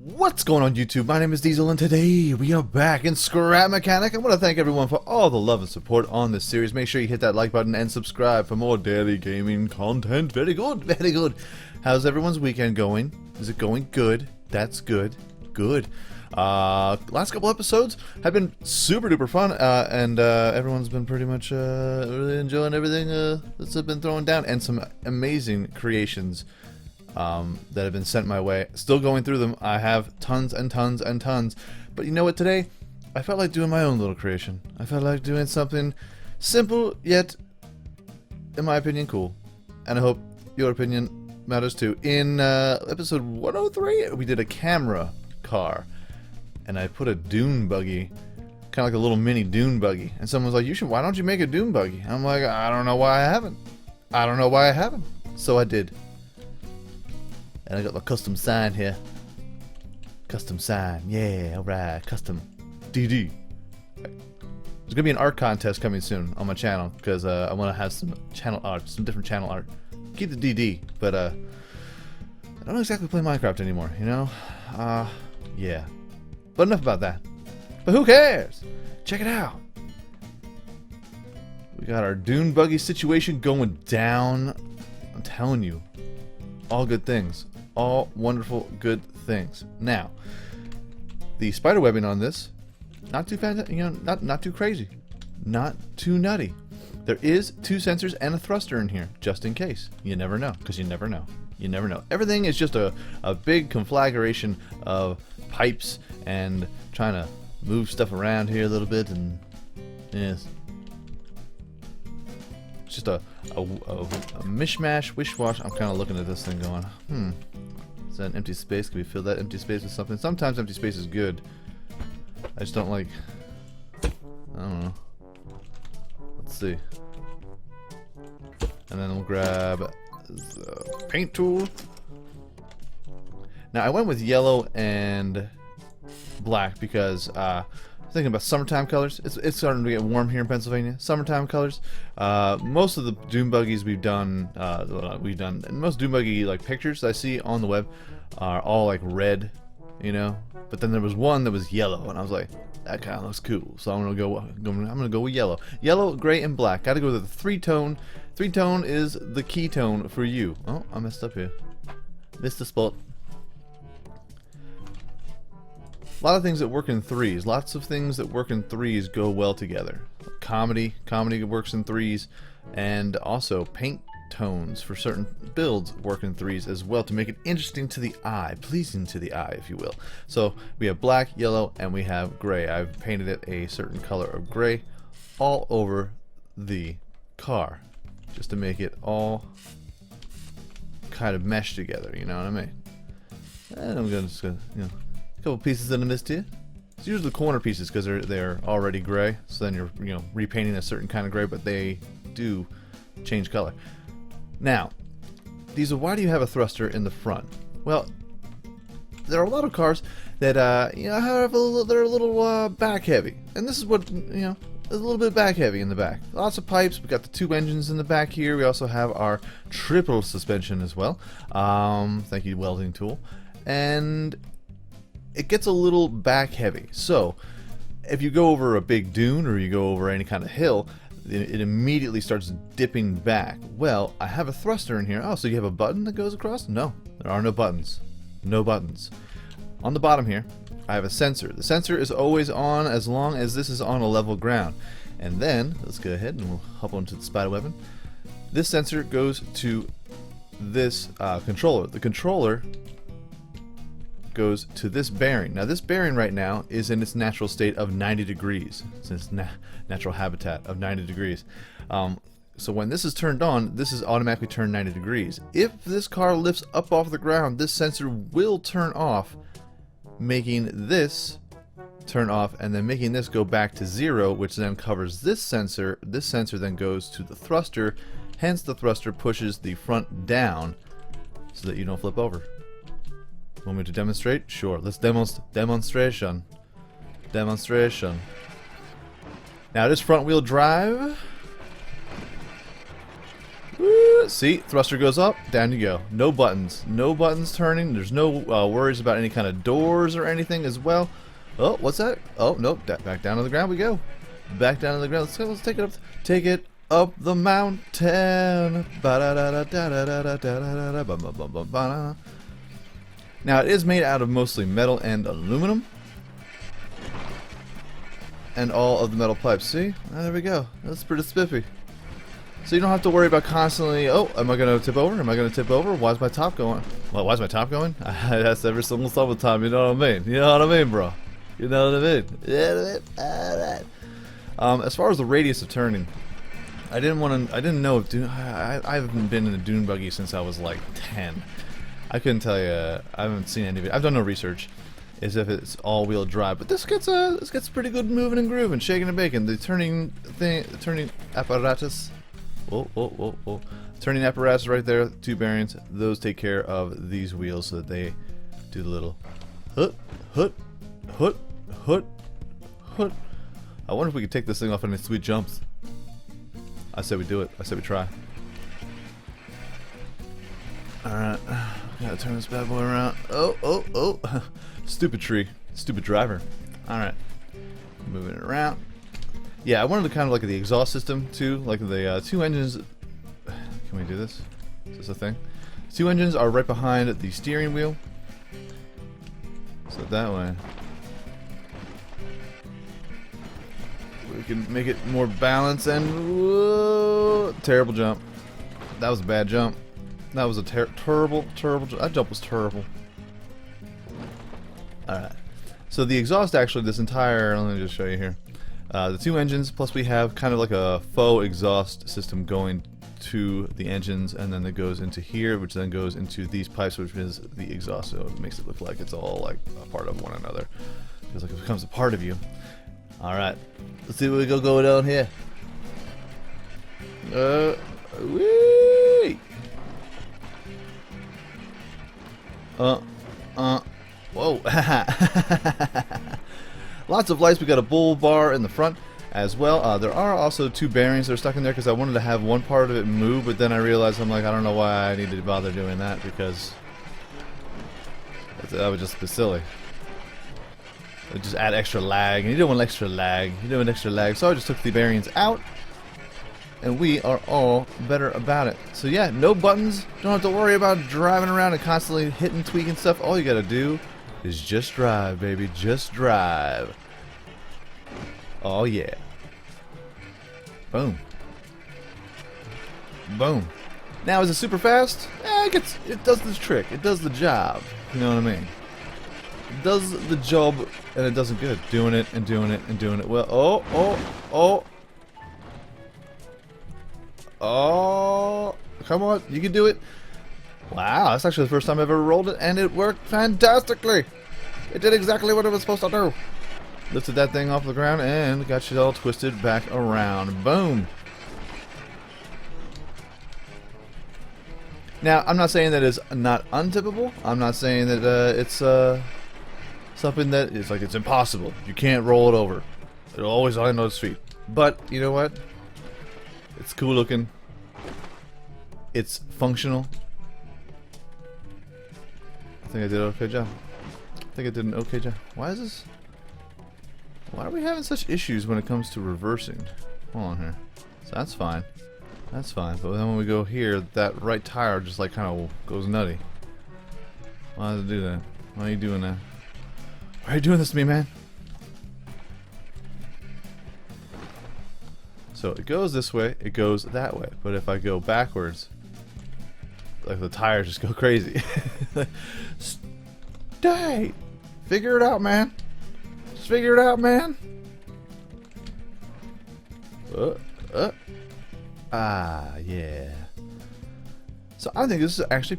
What's going on YouTube? My name is Diesel and today we are back in Scrap Mechanic. I want to thank everyone for all the love and support on this series. Make sure you hit that like button and subscribe for more daily gaming content. Very good, very good. How's everyone's weekend going? Is it going good? That's good. Good. Last couple episodes have been super duper fun and everyone's been pretty much really enjoying everything that's been thrown down, and some amazing creations that have been sent my way. Still going through them. I have tons and tons and tons. But you know what, today I felt like doing my own little creation. I felt like doing something simple yet, in my opinion, cool. And I hope your opinion matters too. In episode 103, we did a camera car. And I put a Dune Buggy, kind of like a little mini Dune Buggy. And someone was like, why don't you make a Dune Buggy? And I'm like, I don't know why I haven't. I don't know why I haven't. So I did. And I got my custom sign here. Custom sign. Yeah, alright. Custom. DD. There's going to be an art contest coming soon on my channel, because I want to have some channel art, some different channel art. Keep the DD, but I don't exactly play Minecraft anymore, you know? Yeah. But enough about that. But who cares? Check it out. We got our Dune Buggy situation going down. I'm telling you. All good things. All wonderful good things. Now, the spider webbing on this, not too fantastic, you know, not too crazy, not too nutty. There is 2 sensors and a thruster in here, just in case. You never know, because you never know. You never know. Everything is just a big conflagration of pipes and trying to move stuff around here a little bit, and yes, it's just a mishmash, wish-wash. I'm kind of looking at this thing going, is that an empty space? Can we fill that empty space with something? Sometimes empty space is good. I just don't like, I don't know. Let's see. And then we'll grab the paint tool. Now I went with yellow and black because thinking about summertime colors. It's starting to get warm here in Pennsylvania. Summertime colors. Most of the Dune Buggies we've done, most Dune Buggy like pictures I see on the web are all like red, you know. But then there was one that was yellow, and I was like, that kind of looks cool. So I'm gonna go with yellow. Yellow, gray, and black. Got to go with the 3-tone. 3-tone is the key tone for you. Oh, I messed up here. Missed the spot. A lot of things that work in threes. Lots of things that work in threes go well together. Comedy works in threes, and also paint tones for certain builds work in threes as well to make it interesting to the eye, pleasing to the eye, if you will. So we have black, yellow, and we have gray. I've painted it a certain color of gray all over the car, just to make it all kind of mesh together. You know what I mean? And I'm just gonna, you know. Couple pieces that I missed here. It's usually the corner pieces because they're already gray. So then you're repainting a certain kind of gray, but they do change color. Now, Diesel, why do you have a thruster in the front? Well, there are a lot of cars that they're a little back heavy, and this is what is a little bit back heavy in the back. Lots of pipes. We got the 2 engines in the back here. We also have our triple suspension as well. Thank you, welding tool, and it gets a little back heavy. So if you go over a big dune or you go over any kind of hill, it immediately starts dipping back. Well, I have a thruster in here. Oh, so you have a button that goes across? No, there are no buttons. No buttons. On the bottom here, I have a sensor. The sensor is always on as long as this is on a level ground. And then, let's go ahead and we'll hop onto the spider weapon. This sensor goes to this controller. The controller goes to this bearing. Now this bearing right now is in its natural state of 90 degrees. It's its natural habitat of 90 degrees. So when this is turned on, this is automatically turned 90 degrees. If this car lifts up off the ground, this sensor will turn off, making this turn off and then making this go back to 0, which then covers this sensor. This sensor then goes to the thruster, hence the thruster pushes the front down so that you don't flip over. Want me to demonstrate? Sure. Let's demonstration. Now this front wheel drive. Woo! See, thruster goes up, down you go. No buttons. No buttons turning. There's no worries about any kind of doors or anything as well. Oh, what's that? Oh, nope. Back down to the ground we go. Back down to the ground. Let's take it up. Take it up the mountain. Now, it is made out of mostly metal and aluminum. And all of the metal pipes. See? Oh, there we go. That's pretty spiffy. So you don't have to worry about constantly, oh, am I going to tip over? Am I going to tip over? Why's my top going? Well, why's my top going? That's every single summertime, you know what I mean? You know what I mean, bro? You know what I mean? Yeah, alright. As far as the radius of turning, I didn't know if Dune, I haven't been in a Dune Buggy since I was like 10. I couldn't tell you, I haven't seen any of it. I've done no research as if it's all-wheel drive, but this gets pretty good moving and grooving, shaking and baking. The turning apparatus. Whoa. Turning apparatus right there, 2 bearings. Those take care of these wheels so that they do the little hoot. I wonder if we could take this thing off on any sweet jumps. I say we do it. I say we try. Alright. Gotta turn this bad boy around. Oh. Stupid tree. Stupid driver. Alright. Moving it around. Yeah, I wanted to kind of like the exhaust system too, like the 2 engines. Can we do this? Is this a thing? 2 engines are right behind the steering wheel, so that way we can make it more balanced. And whoa, terrible jump. That was a bad jump. That was a terrible jump. That jump was terrible. All right. So the exhaust actually, this entire, let me just show you here. The 2 engines, plus we have kind of like a faux exhaust system going to the engines, and then it goes into here, which then goes into these pipes, which is the exhaust. So it makes it look like it's all like a part of one another. Feels like it becomes a part of you. All right, let's see what we go down here. Whee! Whoa. Lots of lights. We got a bull bar in the front as well. There are also 2 bearings that are stuck in there because I wanted to have one part of it move, but then I realized, I'm like, I don't know why I needed to bother doing that, because that would just be silly. It would just add extra lag, and you don't want extra lag. You don't want extra lag, so I just took the bearings out, and we are all better about it. So yeah, no buttons. Don't have to worry about driving around and constantly hitting, tweaking stuff. All you gotta do is just drive, baby. Just drive. Oh yeah. Boom. Boom. Now, is it super fast? It does the trick. It does the job. You know what I mean? It does the job, and it does it good. Doing it and doing it and doing it well. Oh, come on. You can do it. Wow, that's actually the first time I've ever rolled it, and it worked fantastically. It did exactly what it was supposed to do. Lifted that thing off the ground and got you all twisted back around. Boom. Now, I'm not saying that it's not untippable. I'm not saying that it's something that is like it's impossible. You can't roll it over. It'll always land on its feet. But, you know what? It's cool looking. It's functional. I think I did an okay job. Why is this? Why are we having such issues when it comes to reversing? Hold on here. So that's fine. That's fine. But then when we go here, that right tire just like kind of goes nutty. Why does it do that? Why are you doing that? Why are you doing this to me, man? So it goes this way, it goes that way. But if I go backwards, like the tires just go crazy. Stay! Figure it out, man. Just figure it out, man. Yeah. So I think this is actually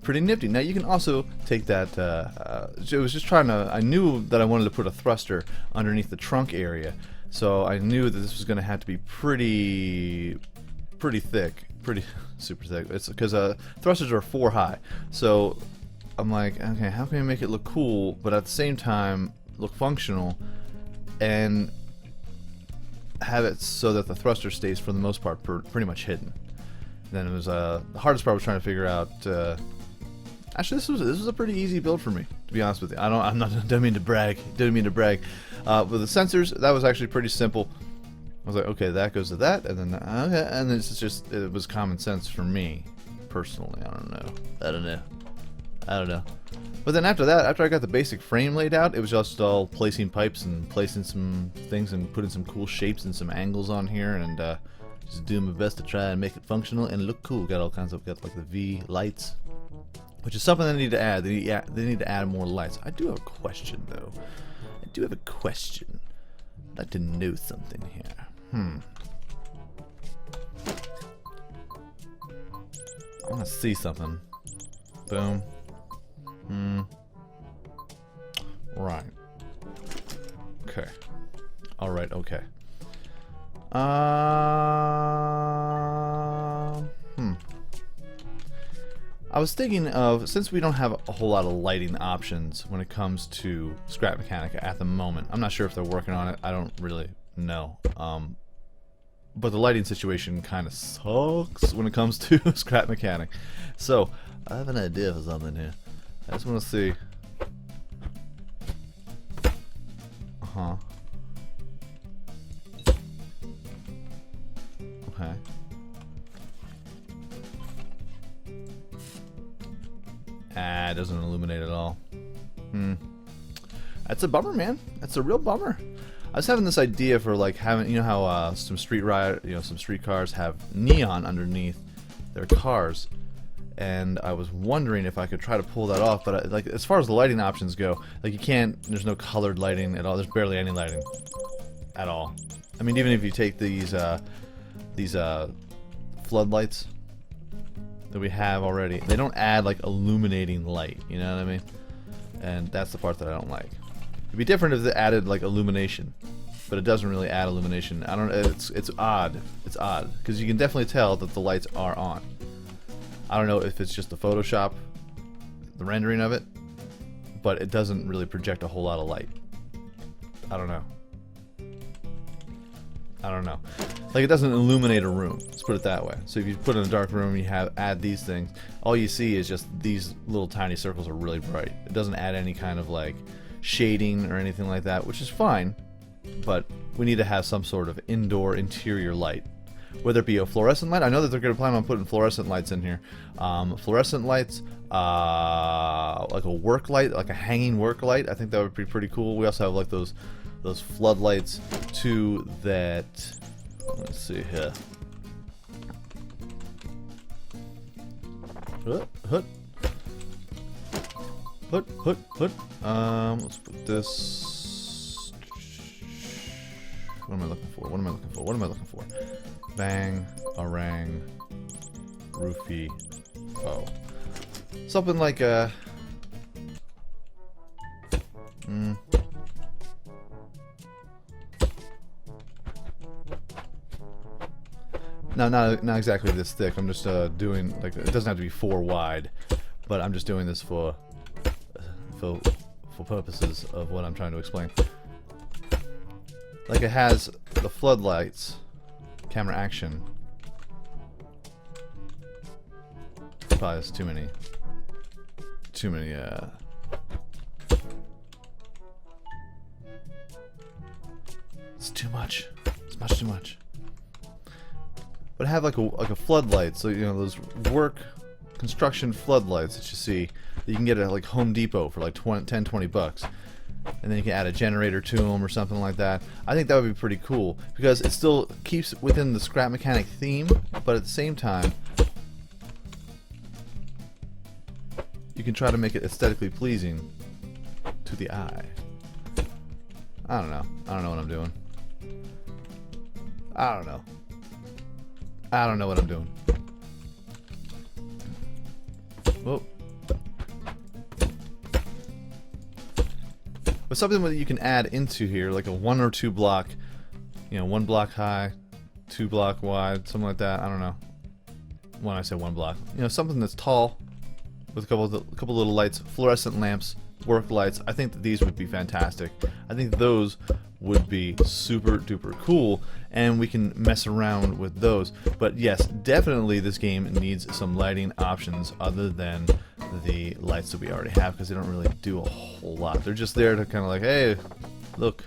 pretty nifty. Now you can also take that. I was just trying to. I knew that I wanted to put a thruster underneath the trunk area, so I knew that this was going to have to be pretty thick, pretty super thick. It's because thrusters are 4 high, so I'm like, okay, how can I make it look cool, but at the same time look functional, and have it so that the thruster stays for the most part pretty much hidden. then it was the hardest part was trying to figure out. Actually, this was a pretty easy build for me, to be honest with you. Don't mean to brag. Didn't mean to brag. With the sensors, that was actually pretty simple. I was like, okay, that goes to that, and then okay, and it's just it was common sense for me, personally. I don't know. But then after that, after I got the basic frame laid out, it was just all placing pipes and placing some things and putting some cool shapes and some angles on here, and just doing my best to try and make it functional and look cool. Got all kinds of like the V lights, which is something they need to add. They need to add more lights. I do have a question though. I'd like to know something here. I want to see something. Boom. Right. Okay. Alright, okay. I was thinking of, since we don't have a whole lot of lighting options when it comes to Scrap Mechanica at the moment. I'm not sure if they're working on it. I don't really know. But the lighting situation kind of sucks when it comes to Scrap Mechanic. So, I have an idea for something here. I just want to see. Okay. It doesn't illuminate at all. That's a bummer, man. That's a real bummer. I was having this idea for like having, you know how some street cars have neon underneath their cars, and I was wondering if I could try to pull that off. But like as far as the lighting options go, like you can't. There's no colored lighting at all. There's barely any lighting at all. I mean, even if you take these floodlights that we have already, they don't add like illuminating light. You know what I mean? And that's the part that I don't like. It'd be different if they added like illumination, but it doesn't really add illumination. I don't. It's odd. It's odd because you can definitely tell that the lights are on. I don't know if it's just the Photoshop, the rendering of it, but it doesn't really project a whole lot of light. I don't know. Like it doesn't illuminate a room. Let's put it that way. So if you put it in a dark room, you add these things. All you see is just these little tiny circles are really bright. It doesn't add any kind of like shading or anything like that, which is fine. But we need to have some sort of indoor interior light, whether it be a fluorescent light. I know that they're going to plan on putting fluorescent lights in here. Fluorescent lights, like a work light, like a hanging work light. I think that would be pretty cool. We also have like those floodlights too. That let's see here. Let's put this. What am I looking for? Bang, orang, roofie. Oh, something like a. No, not exactly this thick. I'm just doing like it doesn't have to be 4 wide, but I'm just doing this for purposes of what I'm trying to explain. Like it has the floodlights, camera action. Probably has too many. It's too much. It's much too much. But have like a floodlight, so you know those construction floodlights that you see that you can get at like Home Depot for like 10-20 bucks, and then you can add a generator to them or something like that. I think that would be pretty cool because it still keeps within the Scrap Mechanic theme, but at the same time you can try to make it aesthetically pleasing to the eye. I don't know what I'm doing. I don't know what I'm doing. Whoa. But something that you can add into here, like a 1 or 2 block, 1 block high, 2 block wide, something like that. I don't know. When I say 1 block, something that's tall with a couple little lights, fluorescent lamps, work lights. I think that these would be fantastic. I think those would be super duper cool, and we can mess around with those. But yes, definitely this game needs some lighting options other than the lights that we already have, because they don't really do a whole lot. They're just there to kind of like, hey, look,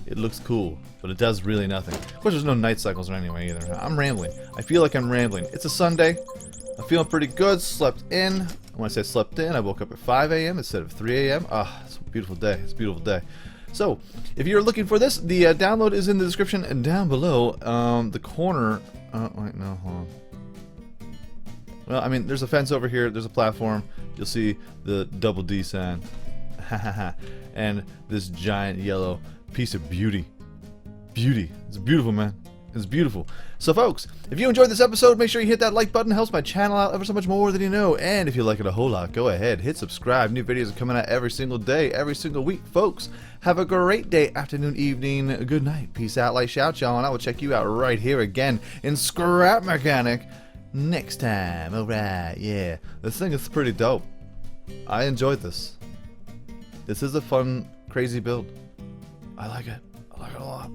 it looks cool, but it does really nothing. Of course, there's no night cycles or anyway either. I'm rambling. I feel like I'm rambling. It's a Sunday. I'm feeling pretty good. Slept in. When I say slept in, I woke up at 5 a.m. instead of 3 a.m. Ah, it's a beautiful day. It's a beautiful day. So, if you're looking for this, the download is in the description and down below. The corner. Wait, no, hold on. Well, I mean, there's a fence over here. There's a platform. You'll see the double D sign. And this giant yellow piece of beauty. Beauty. It's beautiful, man. It's beautiful. So, folks, if you enjoyed this episode, make sure you hit that like button. It helps my channel out ever so much more than you know. And if you like it a whole lot, go ahead, hit subscribe. New videos are coming out every single day, every single week. Folks, have a great day, afternoon, evening, good night. Peace out, like, shout, y'all. And I will check you out right here again in Scrap Mechanic next time. Alright, yeah. This thing is pretty dope. I enjoyed this. This is a fun, crazy build. I like it. I like it a lot.